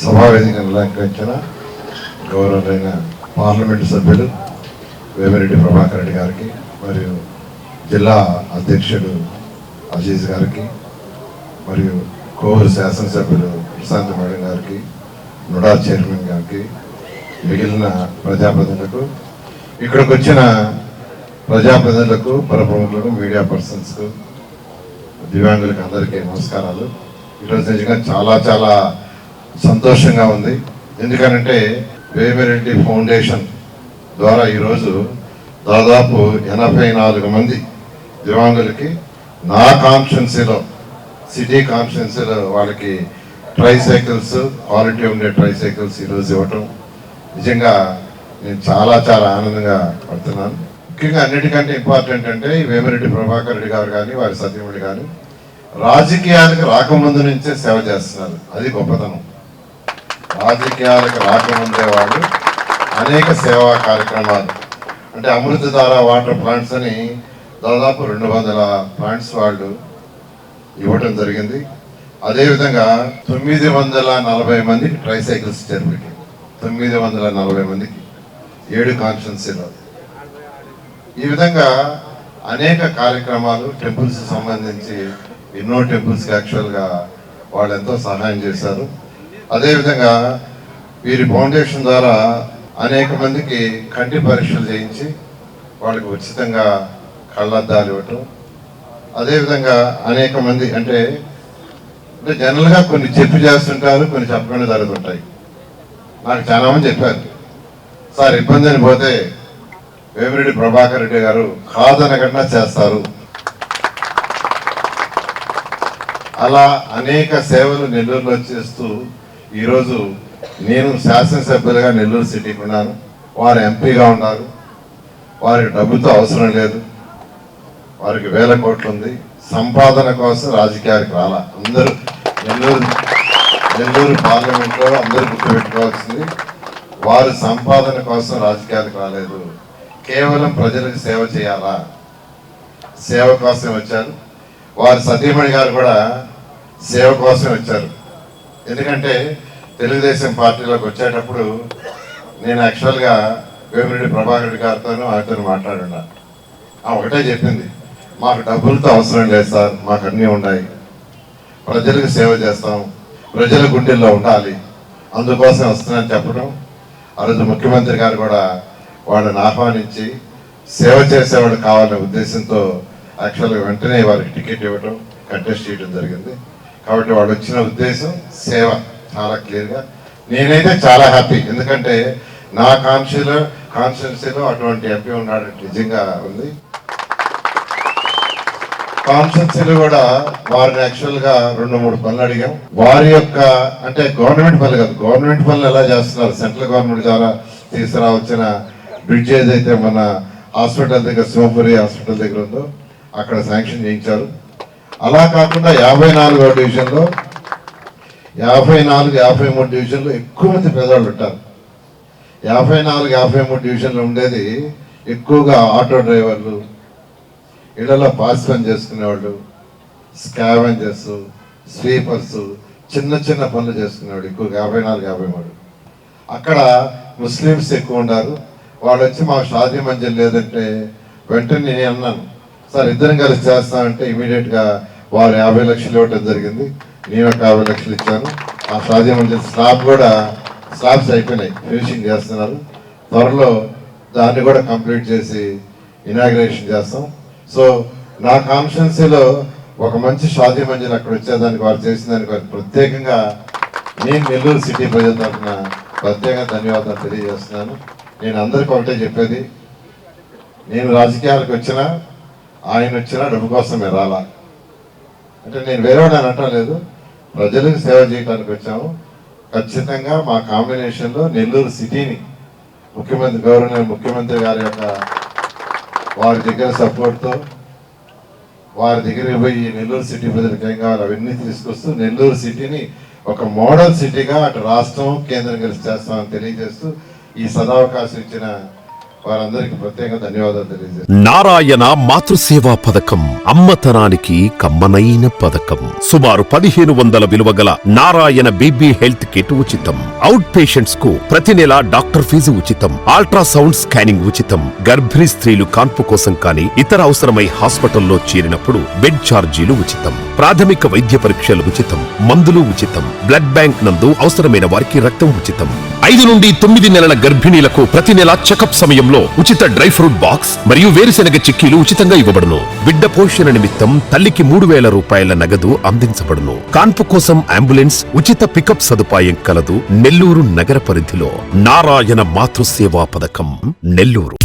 సభావేదికను అలంకరించిన గౌరవమైన పార్లమెంటు సభ్యులు వేమిరెడ్డి ప్రభాకర్ రెడ్డి గారికి మరియు జిల్లా అధ్యక్షుడు అజీజ్ గారికి మరియు కోవూరు శాసనసభ్యులు ప్రశాంత్ మేడం గారికి నుడా చైర్మన్ గారికి మిగిలిన ప్రజాప్రతినిధులకు ఇక్కడికి వచ్చిన ప్రజాప్రతినిధులకు పరప్రముఖులకు మీడియా పర్సన్స్కు దివ్యాంగులకు అందరికీ నమస్కారాలు. ఈరోజు నిజంగా చాలా సంతోషంగా ఉంది. ఎందుకనంటే వేమిరెడ్డి ఫౌండేషన్ ద్వారా ఈరోజు దాదాపు 84 మంది దివ్యాంగులకి నా కాన్స్టిట్యున్సీలో సిటీ కాన్స్టిట్యున్సీలో వాళ్ళకి ట్రైసైకిల్స్ క్వాలిటీ ఉండే ట్రైసైకిల్స్ ఈరోజు ఇవ్వటం నిజంగా నేను చాలా ఆనందంగా పడుతున్నాను. ముఖ్యంగా అన్నిటికంటే ఇంపార్టెంట్ అంటే వేమిరెడ్డి ప్రభాకర్ రెడ్డి గారు కానీ వారి సతీమణి కానీ రాజకీయాలకు రాకముందు నుంచే సేవ చేస్తున్నారు. అది గొప్పతనం. రాజకీయాలకు రాకముందే వాళ్ళు అనేక సేవా కార్యక్రమాలు అంటే అమృతధార వాటర్ ప్లాంట్స్ అని దాదాపు 200 ప్లాంట్స్ వాళ్ళు ఇవ్వటం జరిగింది. అదేవిధంగా 940 మందికి ట్రైసైకిల్స్ ఇచ్చారు. 940 మందికి 7 కాన్స్టిట్యున్సీలో. ఈ విధంగా అనేక కార్యక్రమాలు టెంపుల్స్ సంబంధించి ఎన్నో టెంపుల్స్కి యాక్చువల్గా వాళ్ళు ఎంతో సహాయం చేశారు. అదేవిధంగా వీరి ఫౌండేషన్ ద్వారా అనేక మందికి కంటి పరీక్షలు చేయించి వాళ్ళకి ఉచితంగా కళ్ళద్దాలు ఇవ్వటం. అదేవిధంగా అనేక మంది అంటే జనరల్గా కొన్ని చెప్పి చేస్తుంటారు, కొన్ని చెప్పకుండా జరుగుతుంటాయి. నాకు చాలా మంది చెప్పారు, సార్ ఇబ్బంది అని పోతే వేమిరెడ్డి ప్రభాకర్ రెడ్డి గారు కాదనకుండా చేస్తారు. అలా అనేక సేవలు నెల్లూరులో చేస్తూ ఈరోజు నేను శాసనసభ్యులుగా నెల్లూరు సిటీకి ఉన్నాను, వారు ఎంపీగా ఉన్నారు. వారికి డబ్బుతో అవసరం లేదు, వారికి 1000 కోట్లు ఉంది. సంపాదన కోసం రాజకీయాలకు రాలా. అందరూ నెల్లూరు పార్లమెంట్లో అందరూ గుర్తుపెట్టుకోవాల్సింది, వారు సంపాదన కోసం రాజకీయాలకు రాలేదు, కేవలం ప్రజలకు సేవ చేయాలా, సేవ కోసం వచ్చారు. వారి సతీమణి గారు కూడా సేవ కోసం వచ్చారు. ఎందుకంటే తెలుగుదేశం పార్టీలోకి వచ్చేటప్పుడు నేను యాక్చువల్గా వేమిరెడ్డి ప్రభాకర్ రెడ్డి గారితోనూ ఆయనతో మాట్లాడున్నా. ఒకటే చెప్పింది, మాకు డబ్బులతో అవసరం లేదు సార్, మాకు అన్నీ ఉన్నాయి, ప్రజలకు సేవ చేస్తాం, ప్రజల గుండెల్లో ఉండాలి, అందుకోసం వస్తున్నానని చెప్పడం. ఆ రోజు ముఖ్యమంత్రి గారు కూడా వాళ్ళని ఆహ్వానించి సేవ చేసేవాడు కావాలనే ఉద్దేశంతో యాక్చువల్గా వెంటనే వారికి టికెట్ ఇవ్వడం, కంటెస్ట్ చేయడం జరిగింది. కాబట్టి వాళ్ళు వచ్చిన ఉద్దేశం సేవ చాలా క్లియర్గా. నేనైతే చాలా హ్యాపీ, ఎందుకంటే నా కాన్స్టిట్యున్సీలో అటువంటి ఎంపీ ఉన్నాడు నిజంగా ఉంది. కాన్స్టిట్యున్సీలో కూడా వారిని యాక్చువల్గా 2-3 పనులు అడిగాం. వారి యొక్క అంటే గవర్నమెంట్ పనులు కాదు, గవర్నమెంట్ పనులు ఎలా చేస్తున్నారు, సెంట్రల్ గవర్నమెంట్ ద్వారా తీసుకురావచ్చిన బ్రిడ్జ్ ఏదైతే మన హాస్పిటల్ దగ్గర శివపురి హాస్పిటల్ దగ్గర ఉందో అక్కడ శాంక్షన్ చేయించారు. అలా కాకుండా 54వ డివిజన్లో 53 డివిజన్లో ఎక్కువ మంది పేదవాళ్ళు ఉంటారు. 54-53 డివిజన్లో ఉండేది ఎక్కువగా ఆటో డ్రైవర్లు, ఇళ్లలో పాస్ పని చేసుకునేవాళ్ళు, స్కావెంజర్స్, స్వీపర్స్, చిన్న పనులు చేసుకునేవాడు ఎక్కువగా 54-53. అక్కడ ముస్లిమ్స్ ఎక్కువ ఉన్నారు. వాళ్ళు వచ్చి మాకు షాదీ మంజిల్ లేదంటే వెంటనే నేను అన్నాను, సార్ ఇద్దరం కలిసి చేస్తామంటే ఇమీడియట్గా వారు 50 లక్షలు ఇవ్వటం జరిగింది. నేను ఒక 50 లక్షలు ఇచ్చాను. ఆ షాదీ మంజిల్ స్లాబ్స్ అయిపోయినాయి, ఫినిషింగ్ చేస్తున్నారు. త్వరలో దాన్ని కూడా కంప్లీట్ చేసి ఇనాగ్రేషన్ చేస్తాం. సో నా కాన్స్టిట్యున్సీలో ఒక మంచి షాదీ మంజిల్ అక్కడ వచ్చేదానికి వారు చేసిన దానికి వారికి ప్రత్యేకంగా నేను నెల్లూరు సిటీ ప్రజల తరఫున ప్రత్యేకంగా ధన్యవాదాలు తెలియజేస్తున్నాను. నేను అందరికీ ఒకటే చెప్పేది, నేను రాజకీయాలకు వచ్చినా ఆయన వచ్చినా డబ్బు కోసమే రాలా. అంటే నేను వేరేవాడు అని అంటలేదు, ప్రజలకు సేవ చేయడానికి వచ్చాము. ఖచ్చితంగా మా కాంబినేషన్లో నెల్లూరు సిటీని గౌరవనీయ ముఖ్యమంత్రి గారి యొక్క వారి దగ్గర సపోర్ట్తో వారి దగ్గరికి పోయి నెల్లూరు సిటీ ప్రజలకు ఏం కావాలి అవన్నీ తీసుకొస్తూ నెల్లూరు సిటీని ఒక మోడల్ సిటీగా అటు రాష్ట్రం కేంద్రం కలిసి చేస్తామని తెలియజేస్తూ ఈ సదావకాశం ఇచ్చిన వారందరికీ ప్రత్యేక ధన్యవాదాలు తెలియజేస్తాను. నారాయణ మాతృసేవా పథకం అమ్మతనానికి కమ్మనైన పథకం. సుమారు 1500 విలువ గల నారాయణ బేబీ హెల్త్ కిట్ ఉచితం. అవుట్ పేషెంట్స్ కు ప్రతి నెల డాక్టర్ ఫీజు ఉచితం. అల్ట్రాసౌండ్ స్కానింగ్ ఉచితం. గర్భిణీ స్త్రీలు కాన్పు కోసం కానీ ఇతర అవసరమై హాస్పిటల్లో చేరినప్పుడు బెడ్ ఛార్జీలు ఉచితం. ప్రాథమిక వైద్య పరీక్షలు ఉచితం. మందులు ఉచితం. బ్లడ్ బ్యాంక్ నందు అవసరమైన వారికి రక్తం ఉచితం. 5 నుండి 9 నెలల గర్భిణీలకు ప్రతి నెల చెకప్ సమయంలో ఉచిత డ్రై ఫ్రూట్ బాక్స్ మరియు వేరుశెనగ చిక్కీలు ఉచితంగా ఇవ్వబడును. బిడ్డ పోషణ నిమిత్తం తల్లికి 3000 రూపాయల నగదు అందించబడును. కాన్పు కోసం అంబులెన్స్ ఉచిత పికప్ సదుపాయం కలదు. నెల్లూరు నగర పరిధిలో నారాయణ మాతృసేవా పథకం నెల్లూరు.